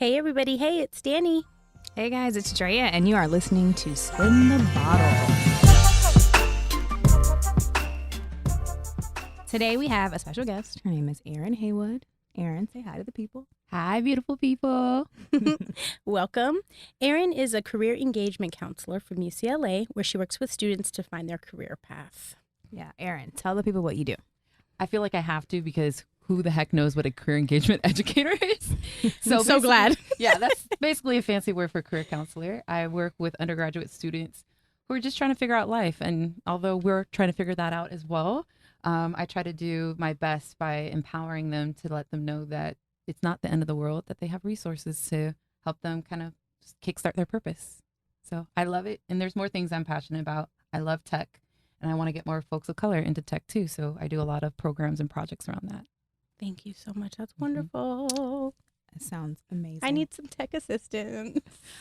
Hey everybody, hey, it's Dani. Hey guys, it's Drea, and you are listening to Spin the Bottle. Today we have a special guest. Her name is Erin Haywood. Erin, say hi to the people. Hi, beautiful people. Welcome. Erin is a career engagement counselor from UCLA, where she works with students to find their career path. Yeah, Erin, tell the people what you do. I feel like I have to because who the heck knows what a career engagement educator is? I'm so glad. Yeah, that's basically a fancy word for career counselor. I work with undergraduate students who are just trying to figure out life. And although we're trying to figure that out as well, I try to do my best by empowering them to let them know that it's not the end of the world, that they have resources to help them kind of just kickstart their purpose. So I love it. And there's more things I'm passionate about. I love tech, and I want to get more folks of color into tech too. So I do a lot of programs and projects around that. Thank you so much. That's wonderful. It sounds amazing. I need some tech assistance.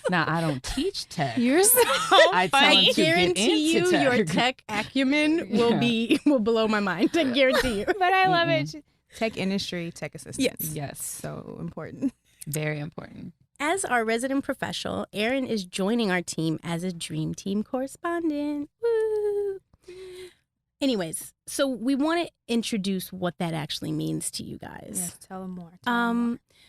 Now, I don't teach tech. You're so I tell funny. them to get guarantee into you tech. your tech acumen will blow my mind. I guarantee you. But I love it. Tech industry, tech assistance. Yes. So important. Very important. As our resident professional, Erin is joining our team as a Dream Team correspondent. Woo! Anyways, so we want to introduce what that actually means to you guys. Yes, tell them more.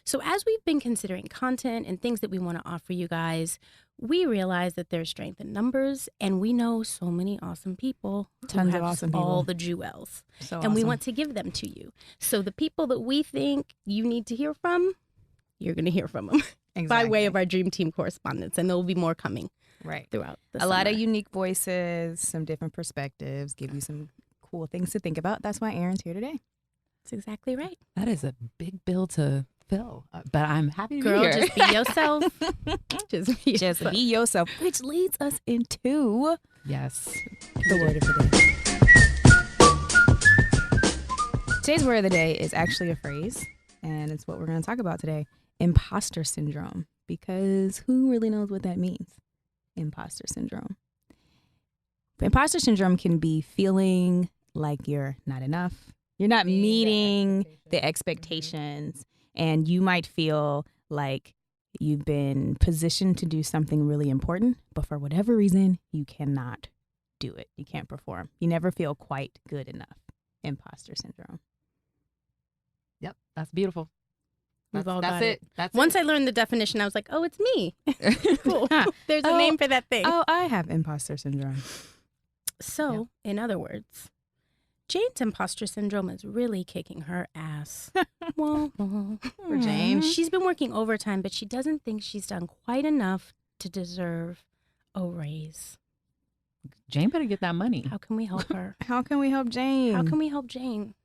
So as we've been considering content and things that we want to offer you guys, we realize that there's strength in numbers, and we know so many awesome people Tons who of have awesome people. all the jewels, So and we awesome. want to give them to you. So the people that we think you need to hear from, you're going to hear from them by way of our Dream Team correspondents, and there will be more coming right. throughout the A lot of summer. unique voices, some different perspectives, give you some cool things to think about. That's why Erin's here today. That's exactly right. That is a big bill to fill, but I'm happy to Girl, be here. just be yourself. Just be Just yourself. be yourself, which leads us into Yes. the word of the day. Today's word of the day is actually a phrase, and it's what we're going to talk about today. Imposter syndrome, because who really knows what that means? Imposter syndrome. Imposter syndrome can be feeling like you're not enough. You're not meeting the expectations, and you might feel like you've been positioned to do something really important, but for whatever reason, you cannot do it. You can't perform. You never feel quite good enough. Imposter syndrome. Yep. That's beautiful. We've all That's got it. That's Once it. I learned the definition, I was like, oh, it's me. Cool. Huh. There's a Oh, name for that thing. Oh, I have imposter syndrome. So, in other words, Jane's imposter syndrome is really kicking her ass. Wah, wah. For Jane. She's been working overtime, but she doesn't think she's done quite enough to deserve a raise. Jane better get that money. How can we help her? How can we help Jane? How can we help Jane?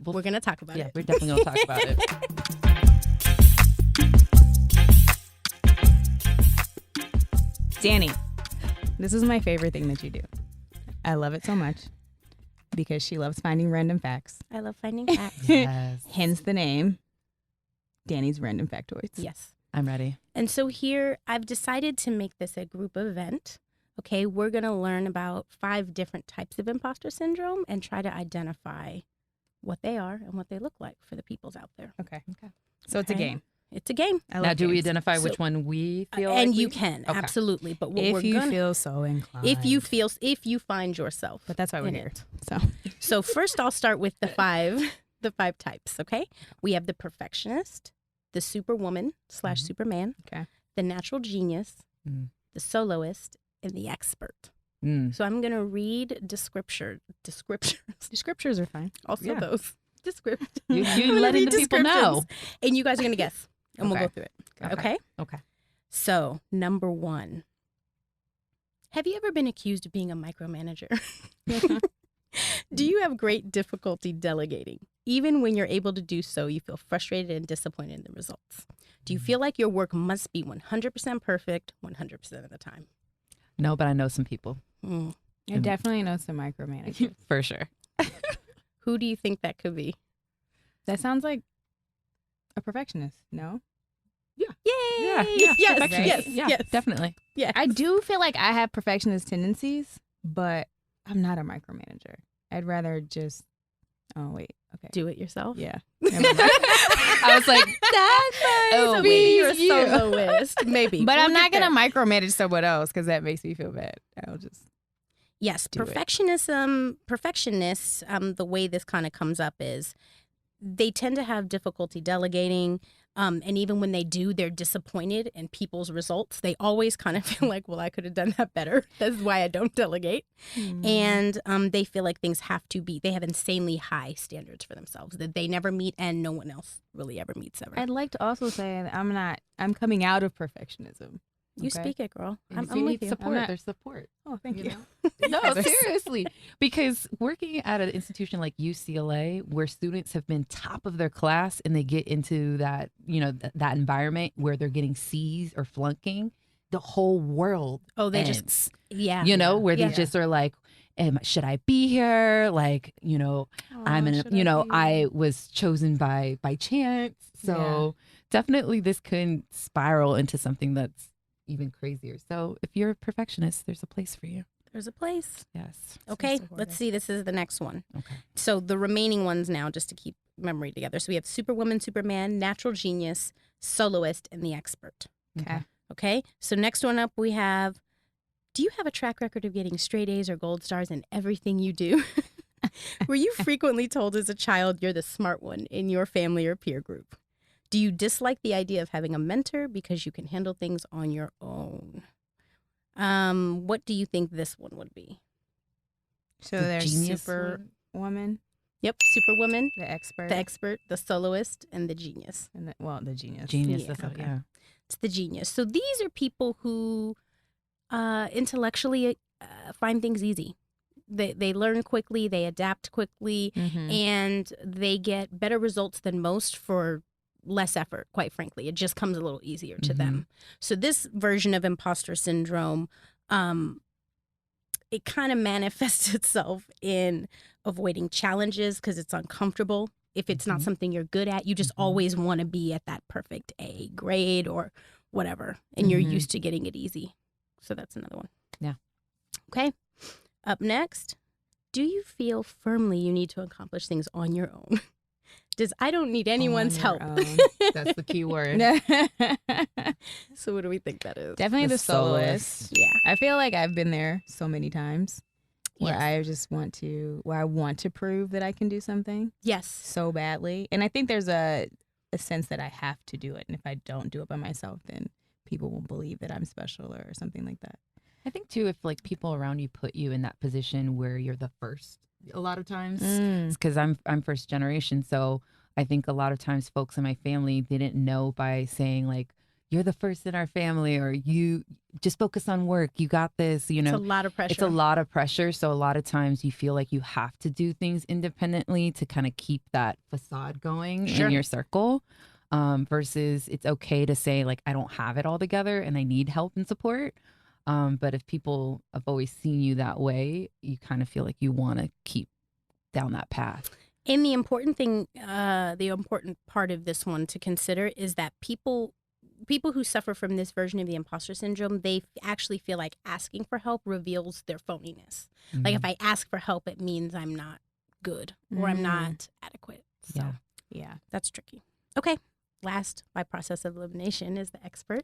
Well, We're going to talk about yeah, it. we're definitely going to talk about it. Dani, this is my favorite thing that you do. I love it so much because she loves finding random facts. I love finding facts. Yes. Hence the name, Dani's Random Factoids. Yes. I'm ready. And so here, I've decided to make this a group event. Okay, we're going to learn about 5 different types of imposter syndrome and try to identify what they are and what they look like for the peoples out there. Okay. So it's a Okay. game. It's a game. I Now, love do we games. identify So- which one we feel And like you we- can, Okay. absolutely. But what If we're you gonna, feel so inclined. if you find yourself. But that's why we're in here. it. So So first I'll start with the 5 types, okay? We have the perfectionist, the superwoman / superman, Okay. the natural genius, Mm. the soloist, and the expert. Mm. So I'm going to read descriptors. the scriptures are fine. Also Yeah. those. Descriptors. You I'm gonna letting read the people know. descriptions, and you guys are going to guess. And we'll Okay. go through it. Okay? Okay. So, number 1. Have you ever been accused of being a micromanager? Do you have great difficulty delegating? Even when you're able to do so, you feel frustrated and disappointed in the results. Do you feel like your work must be 100% perfect 100% of the time? No, but I know some people. Mm. I definitely know some micromanagers. For sure. Who do you think that could be? That sounds like a perfectionist. No? Yay! Yeah. Yes, Perfectionist. yes, Yeah, yes. definitely. Yes. I do feel like I have perfectionist tendencies, but I'm not a micromanager. I'd rather just Oh, wait. Okay. Do it yourself? Yeah. Never mind. I was like, Oh, oh, maybe you're a you. soloist. Maybe. But We'll I'm not get going there. to micromanage someone else because that makes me feel bad. I'll just. Yes, do it. perfectionists, the way this kind of comes up is they tend to have difficulty delegating. And even when they do, they're disappointed in people's results. They always kind of feel like, well, I could have done that better. That's why I don't delegate. And they feel like things have to be, they have insanely high standards for themselves that they never meet and no one else really ever meets ever. I'd like to also say that I'm coming out of perfectionism. You speak it, girl. I'm you need with you. support. There's support. Oh, thank you. No, seriously. Because working at an institution like UCLA, where students have been top of their class and they get into that, that environment where they're getting C's or flunking, the whole world They ends. just, yeah. Where they just are like, should I be here? Like, I was chosen by chance. So definitely this could spiral into something that's even crazier. So if you're a perfectionist, there's a place for you. There's a place. Yes. Okay, let's see. This is the next one. Okay. So the remaining ones now, just to keep memory together. So we have Superwoman, Superman, Natural Genius, Soloist, and the Expert. Okay. Okay, so next one up we have, do you have a track record of getting straight A's or gold stars in everything you do? Were you frequently told as a child you're the smart one in your family or peer group? Do you dislike the idea of having a mentor because you can handle things on your own? What do you think this one would be? So The there's genius Superwoman, Yep, Superwoman, the expert, the Expert, the Soloist, and the Genius. and the genius. Genius. Yeah, That's okay. yeah. It's the Genius. So these are people who intellectually find things easy. They learn quickly, they adapt quickly, and they get better results than most for less effort, quite frankly. It just comes a little easier to them. So this version of imposter syndrome, it kind of manifests itself in avoiding challenges because it's uncomfortable. If it's not something you're good at, you just always want to be at that perfect A grade or whatever, and you're used to getting it easy. So that's another one. Yeah. Okay. Up next, do you feel firmly you need to accomplish things on your own? Does I don't need anyone's help? That's the key word. So what do we think that is? Definitely The the soloist. Yeah. I feel like I've been there so many times where Yes. I just want to prove that I can do something Yes. so badly. And I think there's a sense that I have to do it. And if I don't do it by myself, then people won't believe that I'm special or something like that. I think too, if like people around you put you in that position where you're the first, a lot of times, because I'm first generation, so I think a lot of times folks in my family, they didn't know by saying like, you're the first in our family, or you just focus on work, you got this. It's a lot of pressure. It's a lot of pressure. So a lot of times you feel like you have to do things independently to kind of keep that facade going in your circle. Versus it's okay to say like, I don't have it all together and I need help and support. But if people have always seen you that way, you kind of feel like you want to keep down that path. And the important thing, the important part of this one to consider is that people who suffer from this version of the imposter syndrome, they actually feel like asking for help reveals their phoniness. Like if I ask for help, it means I'm not good or I'm not adequate. So Yeah. that's tricky. Okay. Last, by process of elimination, is the Expert.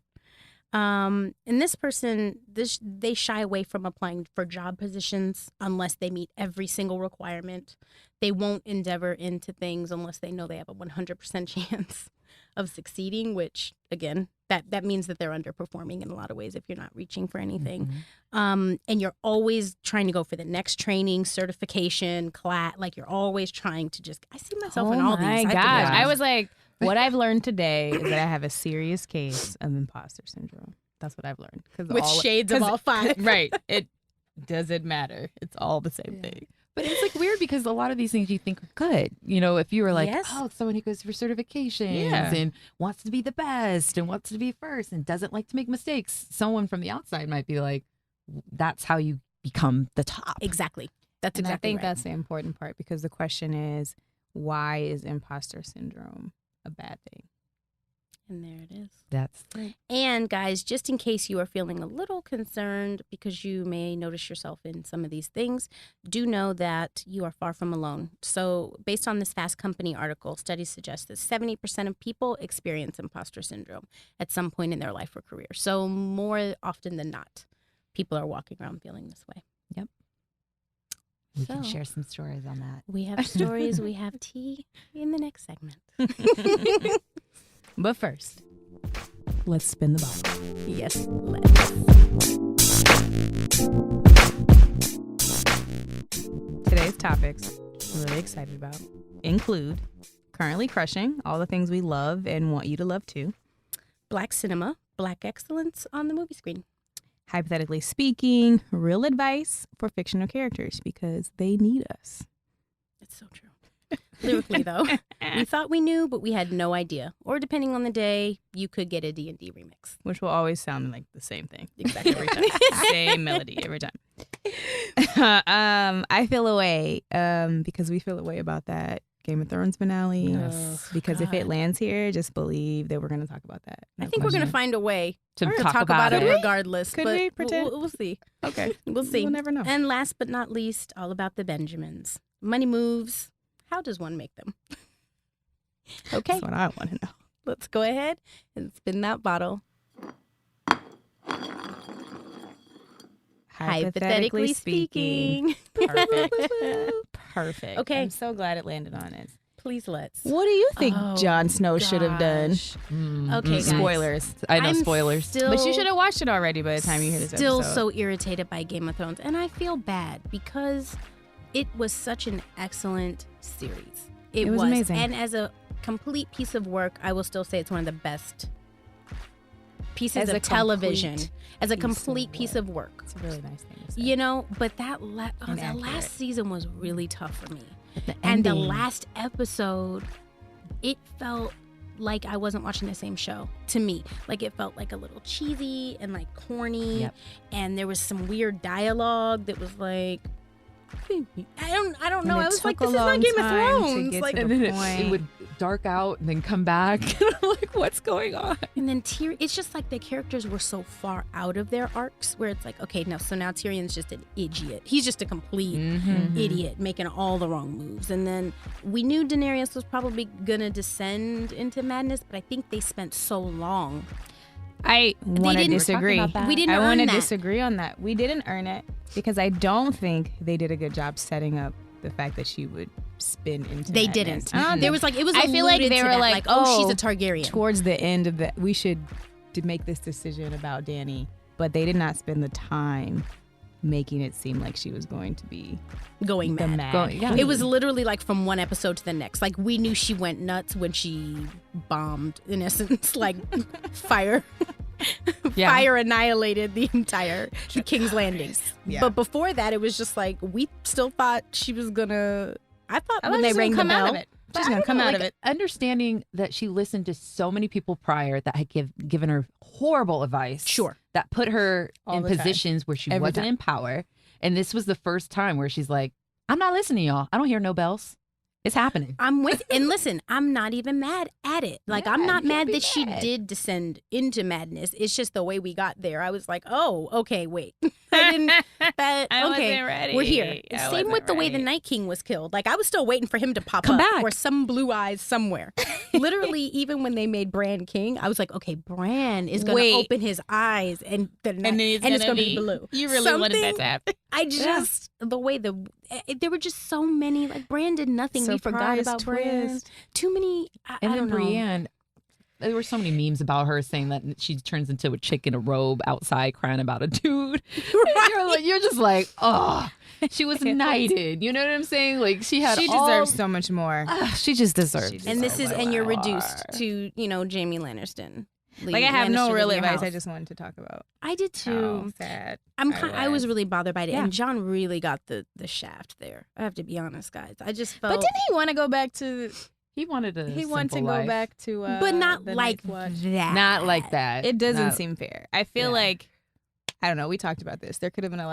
And this person, they shy away from applying for job positions unless they meet every single requirement. They won't endeavor into things unless they know they have a 100% chance of succeeding, which, again, that means that they're underperforming in a lot of ways if you're not reaching for anything. And you're always trying to go for the next training, certification, class. Like you're always trying to just, I see myself in all these. Oh my I gosh. think I was like, what I've learned today is that I have a serious case of imposter syndrome. That's what I've learned. with shades of all five. Right. It doesn't matter. It's all the same thing. But it's like weird because a lot of these things you think are good. You know, if you were like, Yes. oh, someone who goes for certifications and wants to be the best and wants to be first and doesn't like to make mistakes, someone from the outside might be like, that's how you become the top. Exactly. That's And exactly I think right. that's the important part because the question is, why is imposter syndrome a bad thing? And there it is. That's And guys, just in case you are feeling a little concerned because you may notice yourself in some of these things, do know that you are far from alone. So based on this Fast Company article, studies suggest that 70% of people experience imposter syndrome at some point in their life or career. So more often than not, people are walking around feeling this way. Yep. We So, can share some stories on that. We have stories, we have tea in the next segment. But first, let's spin the bottle. Yes, let's. Today's topics I'm really excited about include currently crushing, all the things we love and want you to love too. Black cinema, Black excellence on the movie screen. Hypothetically speaking, real advice for fictional characters because they need us. It's so true. Lyrically, though, we thought we knew, but we had no idea. Or depending on the day, you could get a D&D remix. Which will always sound like the same thing. Exactly. Every time. Same melody every time. I feel away because we feel away about that Game of Thrones finale. Yes. Because if it God. lands here, just believe that we're going to talk about that. I think we're going to find a way To to talk talk about it it. regardless. Could but we pretend? We'll see. Okay. We'll see. We'll never know. And last but not least, all about the Benjamins. Money moves. How does one make them? Okay, That's what I want to know. let's go ahead and spin that bottle. Hypothetically speaking. Perfect. Perfect. Okay. I'm so glad it landed on it. Please let's. What do you think Oh, Jon Snow should have done? gosh. Okay, guys. Spoilers. I know I'm spoilers. Still, But you should have watched it already by the time you hear this Still episode. so irritated by Game of Thrones. And I feel bad because it was such an excellent series. It was amazing. And as a complete piece of work, I will still say it's one of the best pieces As a of television. complete As a piece of complete piece of work. It's a really nice thing to say. You know, but that Inaccurate. last season was really tough for me. The And the ending. last episode, it felt like I wasn't watching the same show to me. Like it felt like a little cheesy and like corny. Yep. And there was some weird dialogue that was like, I don't know. And it I was like, took this a is not long Game of time to Thrones. get Like, to And the then it point. would dark out and then come back. And I'm like, what's going on? and then it's just like the characters were so far out of their arcs where it's like, okay, so now Tyrion's just an idiot. He's just a complete Mm-hmm. idiot making all the wrong moves. And then we knew Daenerys was probably gonna descend into madness, but I think they spent so long. I want to didn't- disagree. We're talking about that. We didn't I earn want to that. disagree on that. We didn't earn it because I don't think they did a good job setting up the fact that she would spin into They madness. didn't. I don't There think- was like, it was I feel like alluded they to were that, like, oh, she's oh, a Targaryen. towards the end of that we should make this decision about Dany, but they did not spend the time making it seem like she was going to be Going the mad. mad. Going- yeah. queen. It was literally like from one episode to the next. Like we knew she went nuts when she bombed, in essence, like fire. Yeah. Fire annihilated the entire King's Landing. Yeah. But before that, it was just like we still thought she was gonna. I thought I when thought they she was rang gonna the come out bell, of it. She's gonna come out of it. Understanding that she listened to so many people prior that had given her horrible advice. Sure. That put her All in the time. positions where she Every wasn't time. in power. And this was the first time where she's like, I'm not listening to y'all. I don't hear no bells. It's happening. I'm with. And listen, I'm not even mad at it. Like Yeah, I'm not you can't mad be that she mad. did descend into madness. It's just the way we got there. I was like, oh, okay, wait. I didn't. That I okay. wasn't ready. We're here. I Same wasn't with the way the ready. Night King was killed. Like I was still waiting for him to pop Come up back. or some blue eyes somewhere. Literally, even when they made Bran king, I was like, okay, Bran is going Wait. to open his eyes and And then it's gonna gonna be blue. You really wanted that Something- to happen. I just the way there were just so many. Like Bran did nothing. We forgot Surprise about Bran. twist. Too many. I And don't then know. Brienne, there were so many memes about her saying that she turns into a chick in a robe outside crying about a dude. Right. You're just like, oh, she was knighted. You know what I'm saying? Like she had She all, deserves so much more. she just deserves. She it. And this Oh is, my and you're Lord. reduced to, Jamie Lannister. Like I have no Lannister real leaving your advice. I house. just wanted to talk about I did how too. sad. I was really bothered by it, Yeah. and John really got the shaft there. I have to be honest, guys. I just felt, But didn't he want to go back to? He wanted a He wanted to simple go life. back to. but not the like Night's Watch. that. Not like that. It doesn't Not- seem fair. I feel Yeah. like I don't know. We talked about this. There could have been a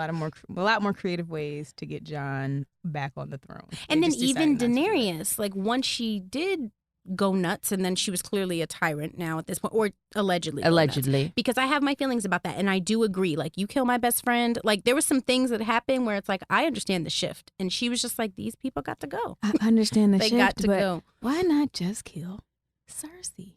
lot more creative ways to get John back on the throne. And They then just even decided not to do it. Daenerys, like once she did, go nuts, and then she was clearly a tyrant now at this point, or allegedly. Go nuts. Because I have my feelings about that, and I do agree. Like, you kill my best friend. Like, there was some things that happened where it's like, I understand the shift, and she was just like, these people got to go. I understand the they shift, got to but go. why not just kill Cersei?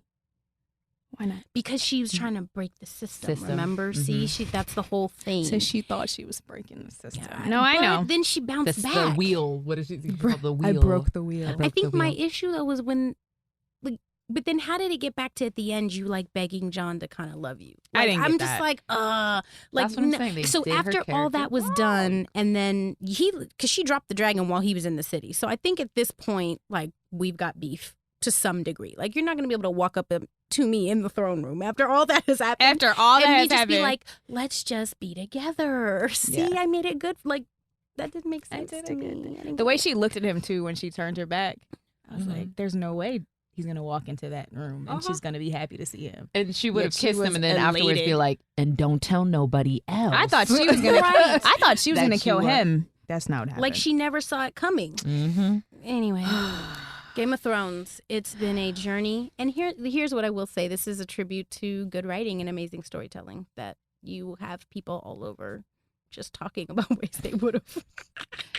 Why not? Because she was trying to break the system. Remember? See, that's the whole thing. So she thought she was breaking the system. Yeah, no, I know. Then she bounced back. The wheel. What is it called? The wheel. I broke the wheel. I think my issue though was when, like, but then how did it get back to at the end? You like begging John to kind of love you. Like, I didn't get I'm that. just like, like. That's what I'm saying. They So did her after all that was done, and then because she dropped the dragon while he was in the city. So I think at this point, like, we've got beef to some degree. Like, you're not going to be able to walk up to me in the throne room after all that has happened. After all that has just happened, be like, let's just be together. See, I made it good. Like, that didn't make sense to me. The way she looked at him too when she turned her back, I was like, "There's no way he's gonna walk into that room and she's gonna be happy to see him." And she would have Yet she kissed him, was and then afterwards be elated. like, "And don't tell nobody else." I thought she was gonna. Right. I thought she was That gonna you kill were. him. That's not what happened. Like, she never saw it coming. Mm-hmm. Anyway, Game of Thrones, it's been a journey. And here's what I will say. This is a tribute to good writing and amazing storytelling, that you have people all over just talking about ways they would have.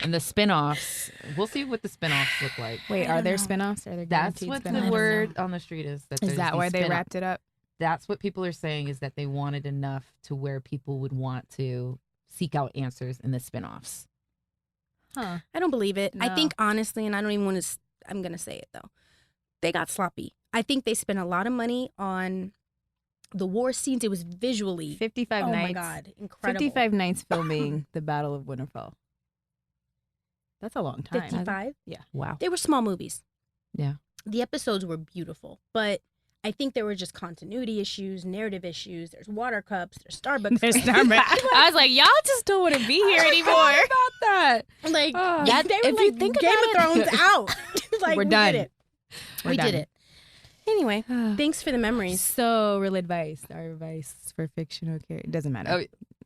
And the spinoffs, we'll see what the spinoffs look like. Wait, I are don't there know. spinoffs? Are there That's guaranteed what spinoffs? the word on the street is. That Is there's that these why they spinoffs. wrapped it up? That's what people are saying, is that they wanted enough to where people would want to seek out answers in the spinoffs. Huh? I don't believe it. I No. think, honestly, and I don't even want to, I'm going to say it, though. They got sloppy. I think they spent a lot of money on the war scenes. It was visually, 55 oh nights. my God, incredible. 55 nights filming the Battle of Winterfell. That's a long time. 55? Wow. They were small movies. Yeah. The episodes were beautiful, but I think there were just continuity issues, narrative issues. There's water cups, there's Starbucks. There's Starbucks. I was like, y'all just don't want to be here anymore. about that. Like, That- they were if like, you think Game about of Thrones out. Like, We're we done. did it. We're we done. did it. Anyway, thanks for the memories. So, real advice, our advice for fictional characters. It doesn't matter. Oh,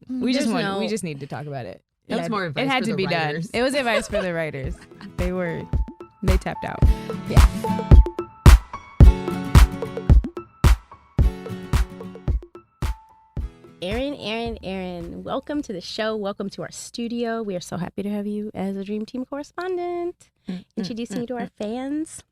we just there's want. no- We just need to talk about it. That was had- more advice It had for to the be writers. done. It was advice for the writers. They tapped out. Erin, welcome to the show. Welcome to our studio. We are so happy to have you as a Dream Team correspondent. Introducing you to our fans.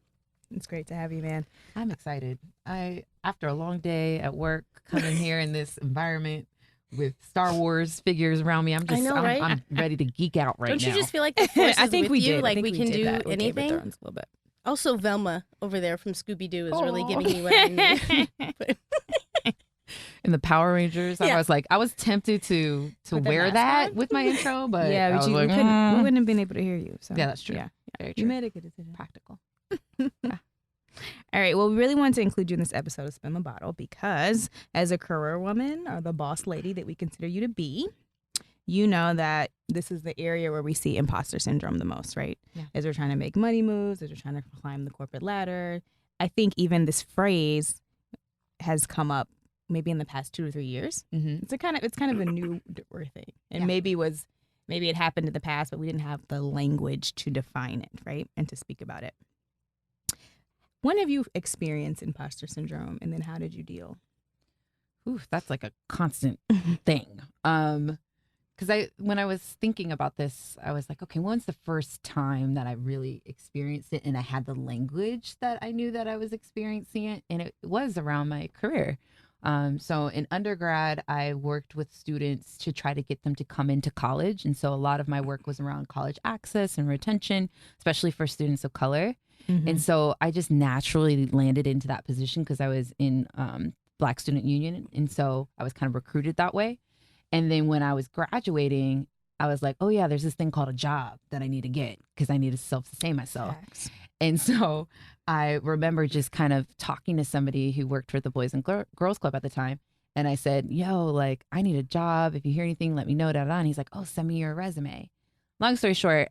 It's great to have you, man. I'm excited. After a long day at work, coming here in this environment with Star Wars figures around me, I know, right? I'm ready to geek out right Don't now. you just feel like the force I is think with we you? did. Like, I think we can did do that with Game of anything? Thrones a little bit. Also, Velma over there from Scooby-Doo is really Aw. giving me what I need. In the Power Rangers, Yeah. I was tempted to With the wear mask that on? with my intro, but Yeah, I but was we like, couldn't. We wouldn't have been able to hear you. So Yeah, that's true. Yeah, Very you true. made a good decision. Practical. All right. Well, we really wanted to include you in this episode of Spin the Bottle because, as a career woman or the boss lady that we consider you to be, you know that this is the area where we see imposter syndrome the most, right? Yeah. As we're trying to make money moves, as we're trying to climb the corporate ladder. I think even this phrase has come up maybe in the past 2 or 3 years. Mm-hmm. It's kind of a newer thing, and Yeah. maybe it happened in the past, but we didn't have the language to define it, right, and to speak about it. When have you experienced imposter syndrome, and then how did you deal? Ooh, that's like a constant thing. Because when I was thinking about this, I was like, okay, when's the first time that I really experienced it, and I had the language that I knew that I was experiencing it, and it was around my career. So in undergrad, I worked with students to try to get them to come into college, and so a lot of my work was around college access and retention, especially for students of color. And so I just naturally landed into that position because I was in Black Student Union. And so I was kind of recruited that way. And then when I was graduating, I was like, oh, yeah, there's this thing called a job that I need to get because I need to self-sustain myself. Facts. And so I remember just kind of talking to somebody who worked for the Boys and Girls Club at the time. And I said, yo, like, I need a job. If you hear anything, let me know. And he's like, oh, send me your resume. Long story short,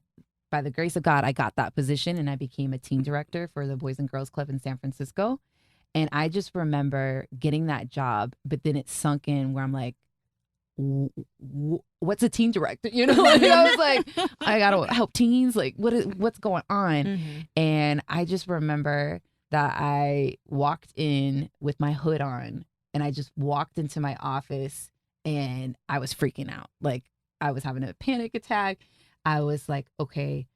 by the grace of God, I got that position and I became a team director for the Boys and Girls Club in San Francisco. And I just remember getting that job, but then it sunk in where I'm like, what's a teen director? You know, like, I was like, I gotta help teens. Like, what's going on? Mm-hmm. And I just remember that I walked in with my hood on, and I just walked into my office and I was freaking out. Like, I was having a panic attack. I was like, okay,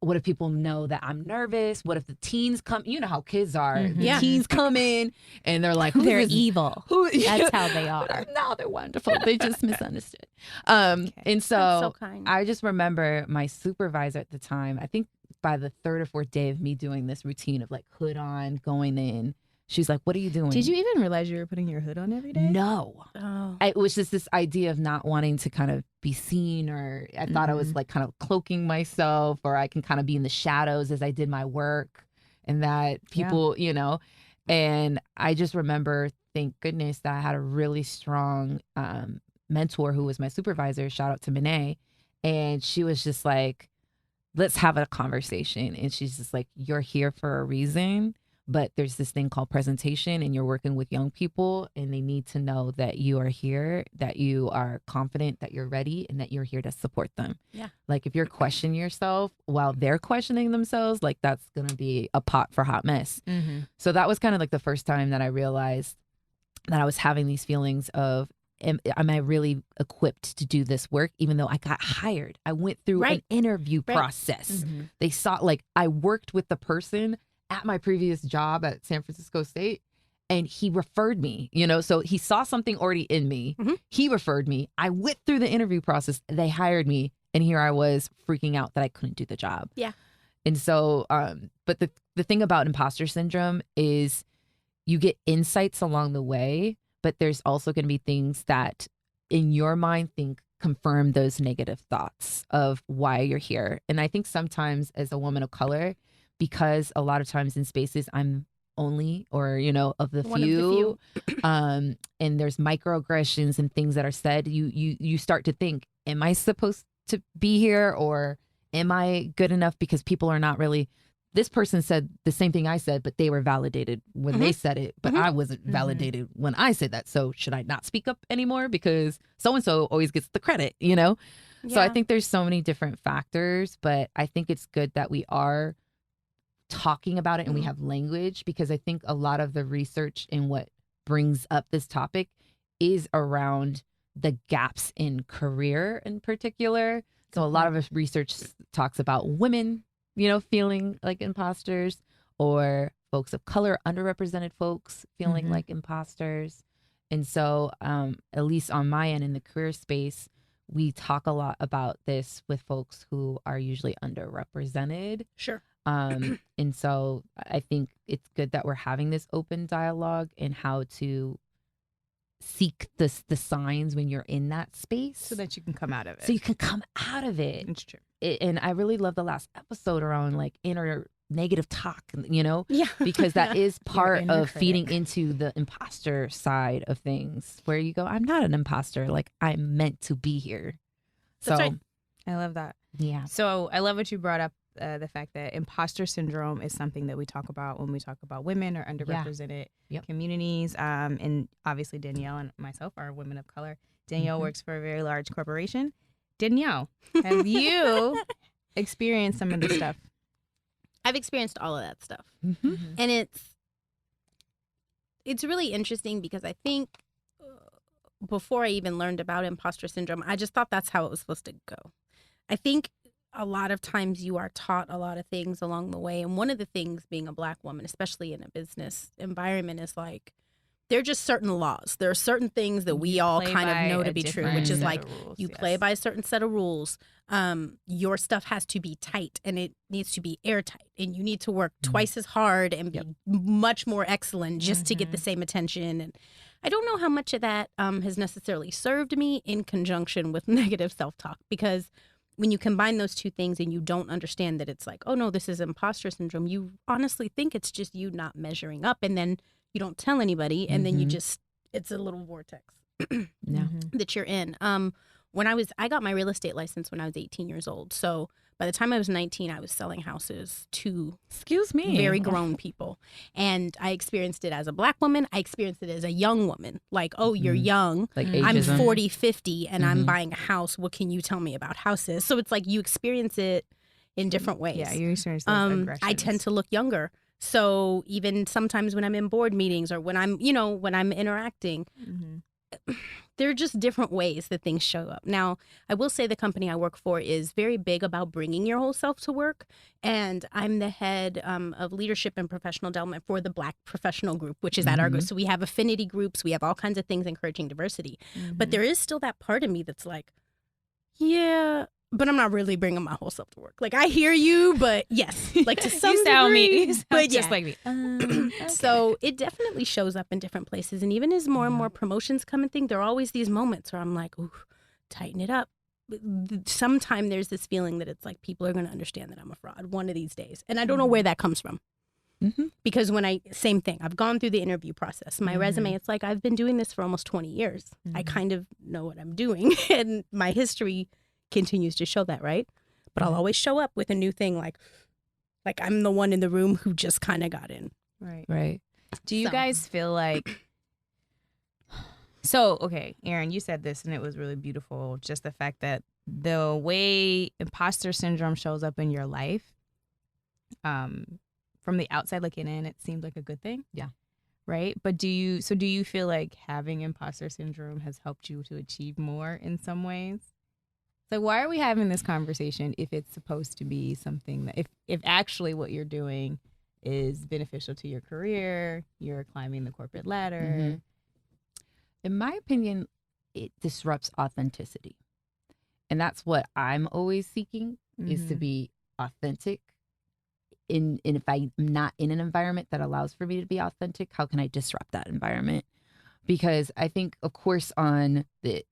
what if people know that I'm nervous? What if the teens come? You know how kids are. Mhm. The Yeah. teens come in and they're like, They're who's this? evil. Who? That's how they are. No, they're wonderful. They just misunderstood. And That's so so kind. I just remember my supervisor at the time, I think by the third or fourth day of me doing this routine of like hood on, going in, she's like, what are you doing? Did you even realize you were putting your hood on every day? No. Oh. It was just this idea of not wanting to kind of be seen, or I thought I was like kind of cloaking myself, or I can kind of be in the shadows as I did my work, and that people, you know, and I just remember, thank goodness, that I had a really strong mentor who was my supervisor. Shout out to Monet. And she was just like, let's have a conversation. And she's just like, you're here for a reason. But there's this thing called presentation, and you're working with young people, and they need to know that you are here, that you are confident, that you're ready, and that you're here to support them. Yeah. Like, if you're questioning yourself while they're questioning themselves, like, that's going to be a pot for hot mess. Mm-hmm. So that was kind of like the first time that I realized that I was having these feelings of, am I really equipped to do this work, even though I got hired? I went through an interview process. Mm-hmm. They saw, like, I worked with the person at my previous job at San Francisco State, and he referred me, you know, so he saw something already in me. Mm-hmm. He referred me. I went through the interview process. They hired me, and here I was freaking out that I couldn't do the job. Yeah. And so, but the thing about imposter syndrome is you get insights along the way, but there's also going to be things that in your mind confirm those negative thoughts of why you're here. And I think sometimes as a woman of color, because a lot of times in spaces I'm only, or, you know, of the One of few, the few. and there's microaggressions and things that are said, you start to think, am I supposed to be here, or am I good enough? Because people are not really, this person said the same thing I said, but they were validated when they said it, but I wasn't validated when I said that. So should I not speak up anymore because so-and-so always gets the credit, you know? So I think there's so many different factors, but I think it's good that we are talking about it and we have language, because I think a lot of the research and what brings up this topic is around the gaps in career in particular. So a lot of research talks about women, you know, feeling like imposters, or folks of color, underrepresented folks feeling like imposters. And so at least on my end in the career space, we talk a lot about this with folks who are usually underrepresented. Sure. And so I think it's good that we're having this open dialogue and how to seek the signs when you're in that space, So that you can come out of it. so you can come out of it. It's true. And I really love the last episode around like inner negative talk, you know, Yeah. because that is part inner of feeding critic. into the imposter side of things, where you go, I'm not an imposter, like I'm meant to be here. That's So right. I love that. yeah. So I love what you brought up, the fact that imposter syndrome is something that we talk about when we talk about women or underrepresented communities. And obviously Danielle and myself are women of color. Danielle works for a very large corporation. Danielle, have you experienced some of this stuff? I've experienced all of that stuff. Mm-hmm. And it's really interesting because I think before I even learned about imposter syndrome, I just thought that's how it was supposed to go. I think a lot of times you are taught a lot of things along the way. And one of the things being a Black woman, especially in a business environment, is like, there are just certain laws. There are certain things that we all kind of know to be true, which is like you play by a certain set of rules. Your stuff has to be tight and it needs to be airtight, and you need to work twice as hard and be much more excellent just to get the same attention. And I don't know how much of that has necessarily served me in conjunction with negative self-talk, because when you combine those two things and you don't understand that it's like, oh no, this is imposter syndrome, you honestly think it's just you not measuring up, and then you don't tell anybody, and then you just, it's a little vortex that you're in. When I got my real estate license when I was 18 years old. So by the time I was 19, I was selling houses to very grown people. And I experienced it as a Black woman. I experienced it as a young woman. Like, oh, you're young. Like I'm ageism. 40, 50, and I'm buying a house. What can you tell me about houses? So it's like you experience it in different ways. Yeah, you experience those aggressions. I tend to look younger So even sometimes when I'm in board meetings or when I'm, when I'm interacting, there are just different ways that things show up. Now, I will say the company I work for is very big about bringing your whole self to work. And I'm the head of leadership and professional development for the Black professional group, which is at our group. So we have affinity groups. We have all kinds of things encouraging diversity. But there is still that part of me that's like, yeah, but I'm not really bringing my whole self to work. Like, I hear you, but yes, like to some degree. You sound but just yeah. like me. Okay. So it definitely shows up in different places. And even as more and more promotions come and thing, there are always these moments where I'm like, ooh, tighten it up. Sometime there's this feeling that it's like people are going to understand that I'm a fraud one of these days. And I don't know where that comes from. Because same thing, I've gone through the interview process. My resume, it's like I've been doing this for almost 20 years. I kind of know what I'm doing. And my history continues to show that, right? But I'll always show up with a new thing, like I'm the one in the room who just kind of got in. Right. Do you guys feel like... So, okay, Erin, you said this and it was really beautiful. Just the fact that the way imposter syndrome shows up in your life, from the outside looking in, it seems like a good thing. Yeah. Right. But do you feel like having imposter syndrome has helped you to achieve more in some ways? So why are we having this conversation if it's supposed to be something that if actually what you're doing is beneficial to your career, you're climbing the corporate ladder? In my opinion, it disrupts authenticity. And that's what I'm always seeking, is to be authentic. If I'm not in an environment that allows for me to be authentic, how can I disrupt that environment? Because I think, of course, on the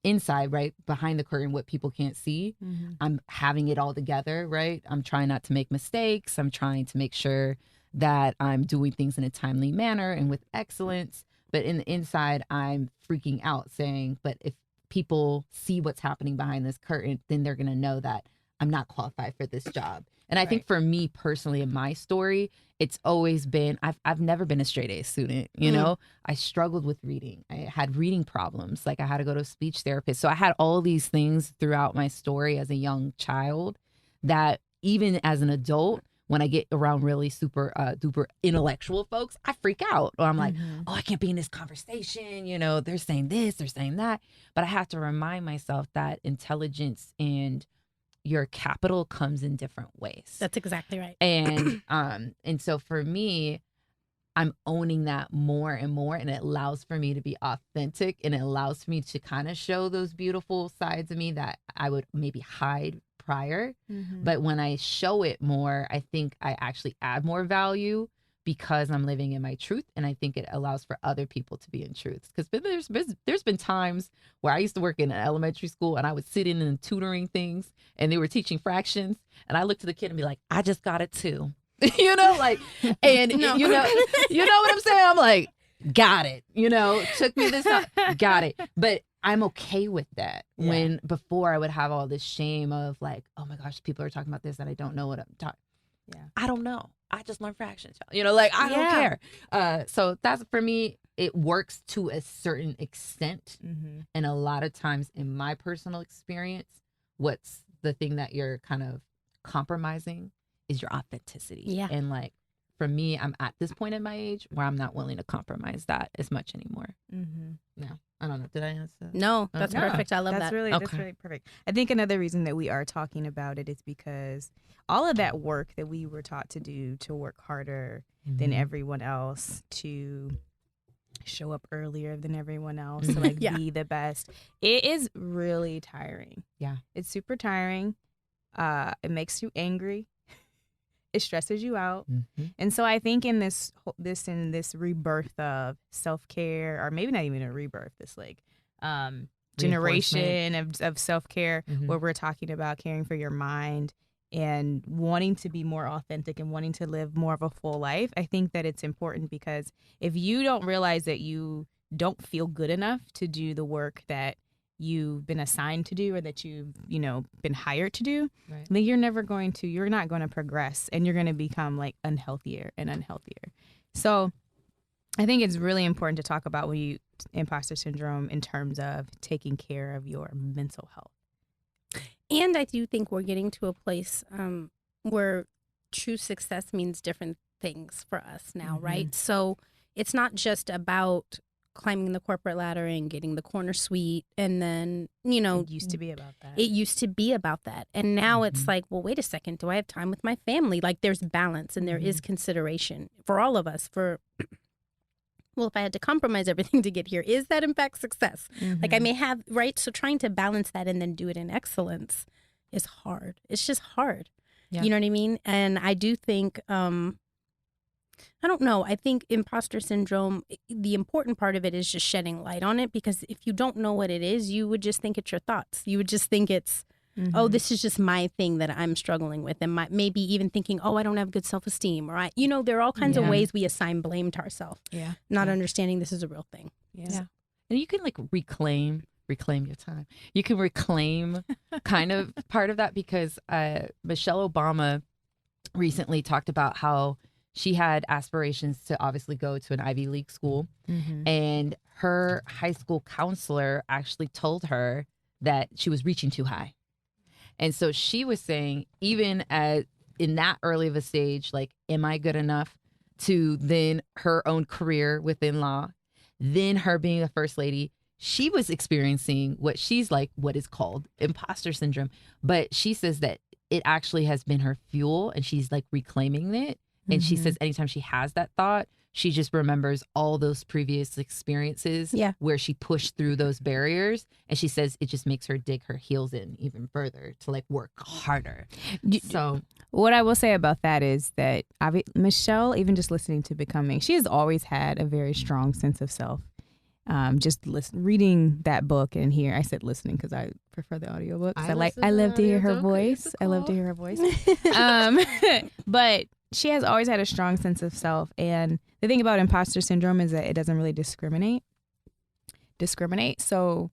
inside, right, behind the curtain, what people can't see, I'm having it all together, right? I'm trying not to make mistakes. I'm trying to make sure that I'm doing things in a timely manner and with excellence. But in the inside, I'm freaking out saying, but if people see what's happening behind this curtain, then they're going to know that I'm not qualified for this job. And I think for me personally, in my story, it's always been, I've never been a straight A student, you know? I struggled with reading. I had reading problems. Like I had to go to a speech therapist. So I had all these things throughout my story as a young child that even as an adult, when I get around really super duper intellectual folks, I freak out. Or I'm like, oh, I can't be in this conversation. You know, they're saying this, they're saying that. But I have to remind myself that intelligence and your capital comes in different ways. That's exactly right. And so for me, I'm owning that more and more, and it allows for me to be authentic, and it allows me to kind of show those beautiful sides of me that I would maybe hide prior. But when I show it more, I think I actually add more value because I'm living in my truth, and I think it allows for other people to be in truth. Because there's been times where I used to work in an elementary school, and I would sit in and tutoring things, and they were teaching fractions, and I looked at the kid and be like, I just got it too. You know, like, and you know what I'm saying? I'm like, got it. You know, took me this time, got it. But I'm okay with that. When before I would have all this shame of like, oh my gosh, people are talking about this and I don't know what I'm talking. I don't know. I just learned fractions. You know, like I don't care. So that's, for me, it works to a certain extent. And a lot of times in my personal experience, what's the thing that you're kind of compromising is your authenticity. Yeah. And like, for me, I'm at this point in my age where I'm not willing to compromise that as much anymore. No, I don't know. Did I answer? No, that's perfect. I love that. That's really perfect. I think another reason that we are talking about it is because all of that work that we were taught to do, to work harder than everyone else, to show up earlier than everyone else, to like be the best, it is really tiring. Yeah. It's super tiring. It makes you angry. It stresses you out. And so I think in this rebirth of self-care, or maybe not even a rebirth, this like generation of self-care, where we're talking about caring for your mind and wanting to be more authentic and wanting to live more of a full life, I think that it's important, because if you don't realize that you don't feel good enough to do the work that you've been assigned to do, or that you've, been hired to do, then you're not going to progress, and you're going to become like unhealthier and unhealthier. So I think it's really important to talk about imposter syndrome in terms of taking care of your mental health. And I do think we're getting to a place where true success means different things for us now, right? So it's not just about climbing the corporate ladder and getting the corner suite, and then, you know, It used to be about that. It used to be about that. And now it's like, well, wait a second, do I have time with my family? Like, there's balance and there is consideration for all of us for, well, if I had to compromise everything to get here, is that in fact success? Like, I may have, right? So trying to balance that and then do it in excellence is hard. It's just hard. Yeah. You know what I mean? And I do think, I don't know. I think imposter syndrome, the important part of it is just shedding light on it, because if you don't know what it is, you would just think it's your thoughts. You would just think it's, oh, this is just my thing that I'm struggling with. And maybe even thinking, oh, I don't have good self-esteem. Or, you know, there are all kinds of ways we assign blame to ourselves. Yeah. Not understanding this is a real thing. Yeah. And you can like reclaim your time. You can reclaim kind of part of that, because Michelle Obama recently talked about how she had aspirations to obviously go to an Ivy League school. And her high school counselor actually told her that she was reaching too high. And so she was saying, even in that early of a stage, like, am I good enough to then her own career within law, then her being a first lady, she was experiencing what is called imposter syndrome. But she says that it actually has been her fuel, and she's like reclaiming it. And she says anytime she has that thought, she just remembers all those previous experiences where she pushed through those barriers. And she says it just makes her dig her heels in even further to like work harder. So what I will say about that is that Michelle, even just listening to Becoming, she has always had a very strong sense of self. Just reading that book and I said listening because I prefer the audiobooks. I love to hear her voice. I love to hear her voice. But she has always had a strong sense of self. And the thing about imposter syndrome is that it doesn't really discriminate. So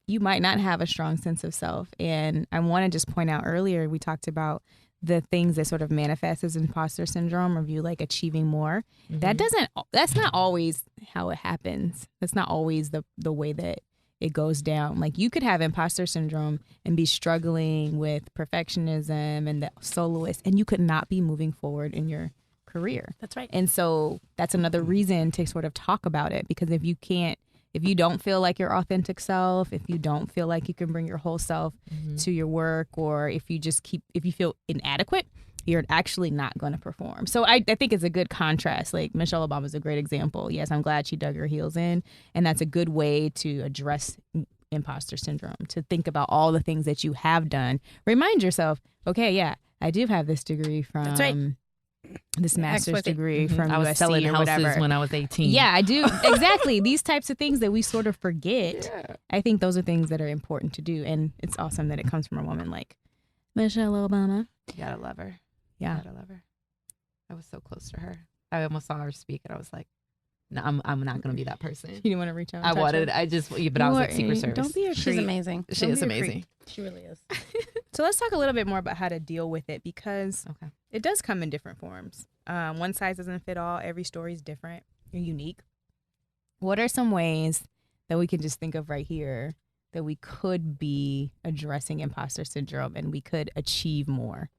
you might not have a strong sense of self. And I want to just point out earlier, we talked about the things that sort of manifest as imposter syndrome, or you like achieving more. That's not always how it happens. That's not always the way that it goes down. Like, you could have imposter syndrome and be struggling with perfectionism and the soloist, and you could not be moving forward in your career. That's right. And so that's another reason to sort of talk about it, because if you don't feel like your authentic self, if you don't feel like you can bring your whole self to your work, or if you feel inadequate, you're actually not going to perform. So I think it's a good contrast. Like, Michelle Obama is a great example. Yes, I'm glad she dug her heels in. And that's a good way to address imposter syndrome, to think about all the things that you have done. Remind yourself, okay, yeah, I do have this degree from... That's right. This master's degree from I was USC selling or houses whatever. when I was 18. Yeah, I do. Exactly. These types of things that we sort of forget. Yeah. I think those are things that are important to do. And it's awesome that it comes from a woman like Michelle Obama. You gotta love her. Yeah. You gotta love her. I was so close to her. I almost saw her speak, and I was like, no, I'm not gonna be that person. You didn't want to reach out? I wanted. I was like Secret Service. Don't be a creep. She's amazing. She is amazing. She really is. So let's talk a little bit more about how to deal with it, because it does come in different forms. One size doesn't fit all. Every story is different and unique. What are some ways that we can just think of right here that we could be addressing imposter syndrome and we could achieve more?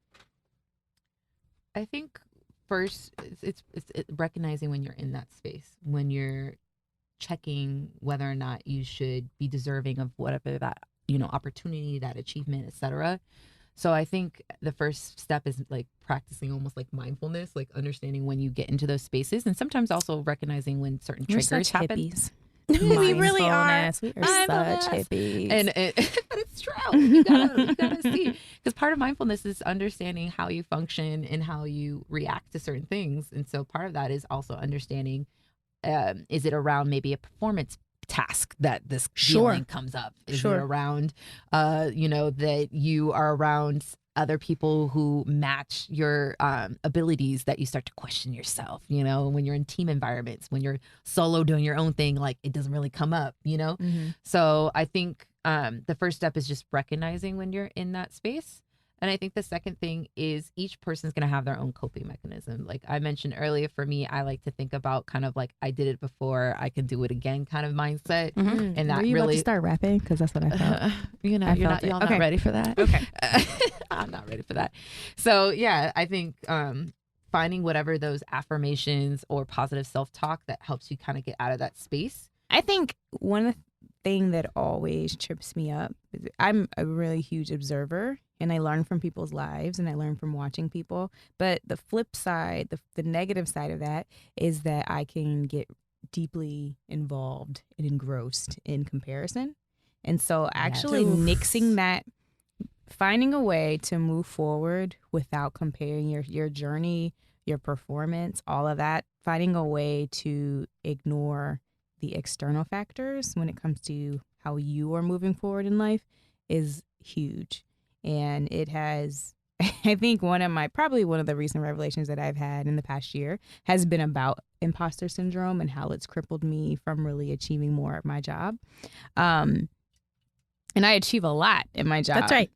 I think first, it's recognizing when you're in that space, when you're checking whether or not you should be deserving of whatever that, opportunity, that achievement, etc. So I think the first step is like practicing almost like mindfulness, like understanding when you get into those spaces, and sometimes also recognizing when certain triggers happen. Hippies. We really are. We are such hippies. But it's true. You gotta see, because part of mindfulness is understanding how you function and how you react to certain things. And so part of that is also understanding, is it around maybe a performance task that this feeling comes up? Is it around, that you are around other people who match your abilities, that you start to question yourself, when you're in team environments, when you're solo doing your own thing, like it doesn't really come up, So I think the first step is just recognizing when you're in that space. And I think the second thing is each person's going to have their own coping mechanism. Like I mentioned earlier, for me, I like to think about kind of like, I did it before, I can do it again kind of mindset. And that Were you really about to start rapping? Because that's what I felt. y'all not ready for that. Okay. I'm not ready for that. So yeah, I think finding whatever those affirmations or positive self-talk that helps you kind of get out of that space. I think one thing that always trips me up is I'm a really huge observer, and I learn from people's lives and I learn from watching people. But the flip side, the negative side of that is that I can get deeply involved and engrossed in comparison. And so actually nixing that, finding a way to move forward without comparing your journey, your performance, all of that, finding a way to ignore the external factors when it comes to how you are moving forward in life is huge. And it has, I think probably one of the recent revelations that I've had in the past year has been about imposter syndrome and how it's crippled me from really achieving more at my job. And I achieve a lot in my job. That's right.